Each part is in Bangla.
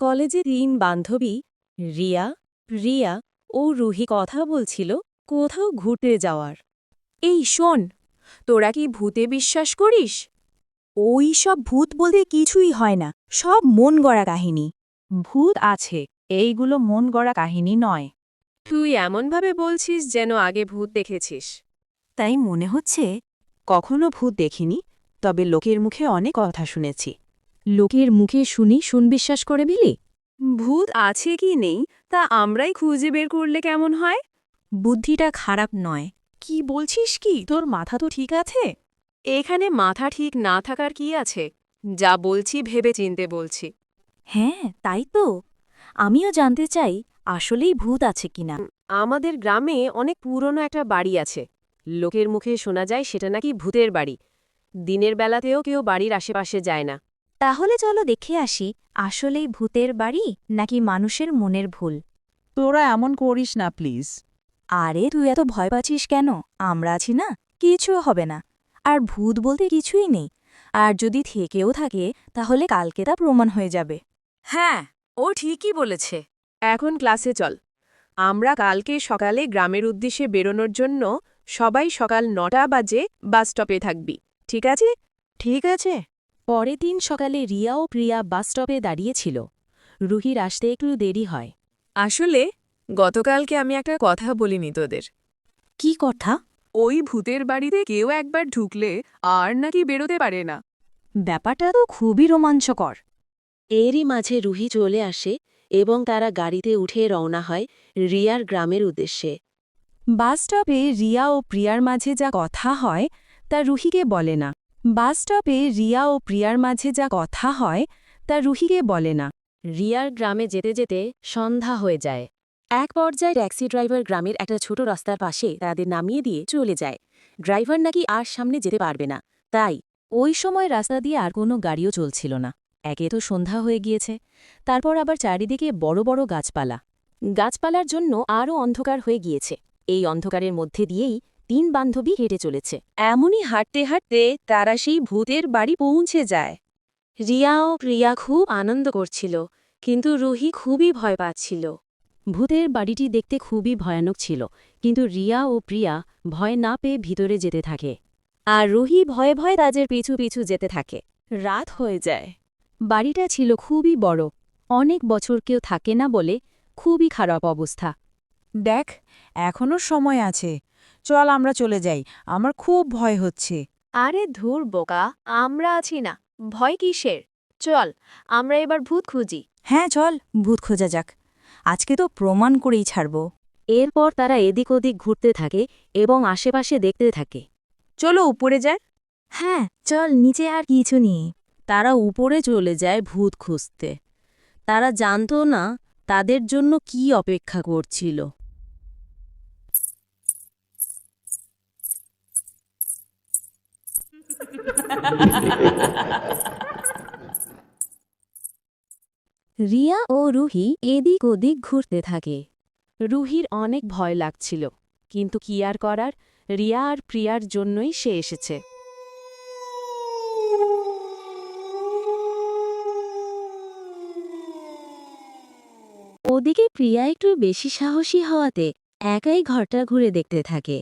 কলেজে ৩ বান্ধবী রিয়া, প্রিয়া ও রুহি কথা বলছিল কোথাও ঘুরতে যাওয়ার। এই শোন, তোরা কি ভূতে বিশ্বাস করিস? ওই সব ভূত বলতে কিছুই হয় না, সব মন গড়া কাহিনী। ভূত আছে, এইগুলো মন গড়া কাহিনী নয়। তুই এমনভাবে বলছিস যেন আগে ভূত দেখেছিস। তাই মনে হচ্ছে কখনো ভূত দেখিনি, তবে লোকের মুখে অনেক কথা শুনেছি। লোকের মুখে শুনি বিশ্বাস করে বিলি? ভূত আছে কি নেই তা আমরাই খুঁজে বের করলে কেমন হয়? বুদ্ধিটা খারাপ নয়। কি বলছিস কি, তোর মাথা তো ঠিক আছে? এখানে মাথা ঠিক না থাকার কি আছে? যা বলছি ভেবে চিনতে বলছি। হ্যাঁ, তাই তো। আমিও জানতে চাই আসলেই ভূত আছে কিনা। আমাদের গ্রামে অনেক পুরনো একটা বাড়ি আছে। লোকের মুখে শোনা যায় সেটা নাকি ভূতের বাড়ি। দিনের বেলাতেও কেউ বাড়ির আশেপাশে যায় না। তাহলে চলো দেখে আসি, আসলেই ভূতের বাড়ি নাকি মানুষের মনের ভুল। তোরা এমন করিস না প্লিজ। আরে তুই এত ভয় পাচ্ছিস কেন? আমরা আছি না, কিছু হবে না। আর ভূত বলতে কিছুই নেই। আর যদি থেকেও থাকে তাহলে কালকে তা প্রমাণ হয়ে যাবে। হ্যাঁ, ও ঠিকই বলেছে। এখন ক্লাসে চল। আমরা কালকে সকালে গ্রামের উদ্দেশ্যে বেরোনোর জন্য সবাই সকাল ৯টা বাজে বাস স্টপে থাকবি, ঠিক আছে? ঠিক আছে। পরের দিন সকালে রিয়া ও প্রিয়া বাস স্টপে দাঁড়িয়েছিল। রুহির আসতে একটু দেরি হয়। আসলে গতকালকে আমি একটা কথা বলিনি তোদের। কি কথা? ওই ভূতের বাড়িতে কেউ একবার ঢুকলে আর নাকি বেরোতে পারে না। ব্যাপারটা তো খুবই রোমাঞ্চকর। এরই মাঝে রুহি চলে আসে এবং তারা গাড়িতে উঠে রওনা হয় রিয়ার গ্রামের উদ্দেশ্যে। বাস স্টপে রিয়া ও প্রিয়ার মাঝে যা কথা হয় তা রুহিকে বলে না। বাস স্টপে রিয়া ও প্রিয়ার মাঝে যা কথা হয় তা রুহিকে বলে না। রিয়ার গ্রামে যেতে যেতে সন্ধ্যা হয়ে যায়। এক পর্যায়ে ট্যাক্সি ড্রাইভার গ্রামের একটা ছোট রাস্তার পাশে তাদের নামিয়ে দিয়ে চলে যায়। ড্রাইভার নাকি আর সামনে যেতে পারবে না, তাই ওই সময় রাস্তা দিয়ে আর কোনো গাড়িও চলছিল না। একে তো সন্ধ্যা হয়ে গিয়েছে, তারপর আবার চারিদিকে বড় বড় গাছপালা। গাছপালার জন্য আরও অন্ধকার হয়ে গিয়েছে। এই অন্ধকারের মধ্যে দিয়েই ৩ বান্ধবী হেঁটে চলেছে। এমনই হাঁটতে হাঁটতে তারা সেই ভূতের বাড়ি পৌঁছে যায়। রিয়া ও প্রিয়া খুব আনন্দ করছিল, কিন্তু রুহি খুবই ভয় পাচ্ছিল। ভূতের বাড়িটি দেখতে খুবই ভয়ানক ছিল, কিন্তু রিয়া ও প্রিয়া ভয় না পেয়ে ভিতরে যেতে থাকে। আর রুহি ভয়ে ভয়ে তাদের পিছু পিছু যেতে থাকে। রাত হয়ে যায়। বাড়িটা ছিল খুবই বড়, অনেক বছর কেউ থাকে না বলে খুবই খারাপ অবস্থা। দেখ, এখনো সময় আছে, চল আমরা চলে যাই, আমার খুব ভয় হচ্ছে। আরে ধুর বোকা, আমরা আছি না, ভয় কিসের? চল, আমরা এবার ভূত খুঁজি। হ্যাঁ, চল ভূত খোঁজা যাক। আজকে তো প্রমাণ করেই ছাড়ব। এরপর তারা এদিক ওদিক ঘুরতে থাকে এবং আশেপাশে দেখতে থাকে। চলো উপরে যায়। হ্যাঁ, চল নিচে আর কিছু নেই। তারা উপরে চলে যায় ভূত খুঁজতে। তারা জানত না তাদের জন্য কি অপেক্ষা করছিল। রিয়া ও রুহি এদিক ওদিক ঘুরতে থাকে। রুহির অনেক ভয় লাগছিল, কিন্তু কি আর করার, রিয়া আর প্রিয়ার জন্যই সে এসেছে। ওদিকে প্রিয়া একটু বেশি সাহসী হওয়াতে একাই ঘরটা ঘুরে দেখতে থাকে।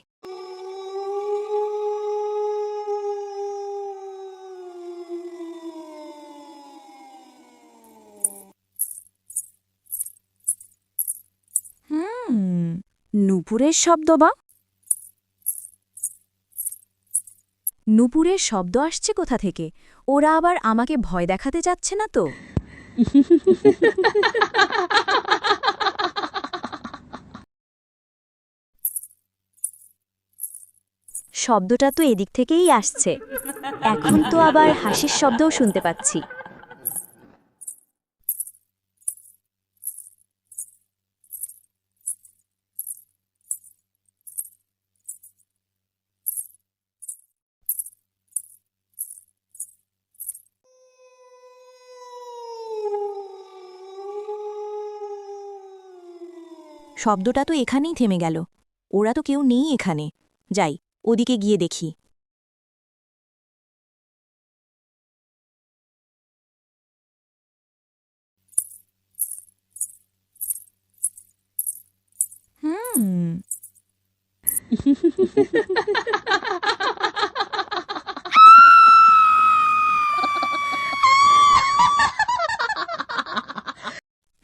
নুপুরের শব্দ বা? নুপুরের শব্দ আসছে কোথা থেকে? ওরা আবার আমাকে ভয় দেখাতে যাচ্ছে না তো? শব্দটা তো এদিক থেকেই আসছে। এখন তো আবার হাসির শব্দও শুনতে পাচ্ছি। শব্দটা তো এখানেই থেমে গেল। ওরা তো কেউ নেই এখানে। যাই, ওদিকে গিয়ে দেখি।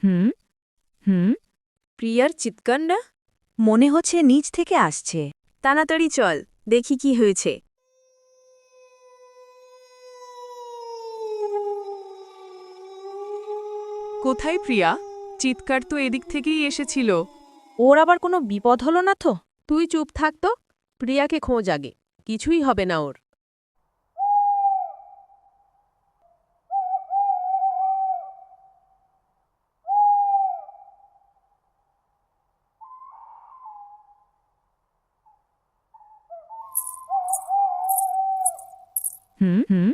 হুম হুম প্রিয়ার চিৎকার না? মনে হচ্ছে নিচ থেকে আসছে। তাড়াতাড়ি চল, দেখি কি হয়েছে। কোথায় প্রিয়া? চিৎকার তো এদিক থেকেই এসেছিল। ওর আবার কোনো বিপদ হলো না তো? তুই চুপ থাক তো, প্রিয়াকে খোঁজ আগে, কিছুই হবে না ওর। হুম হুম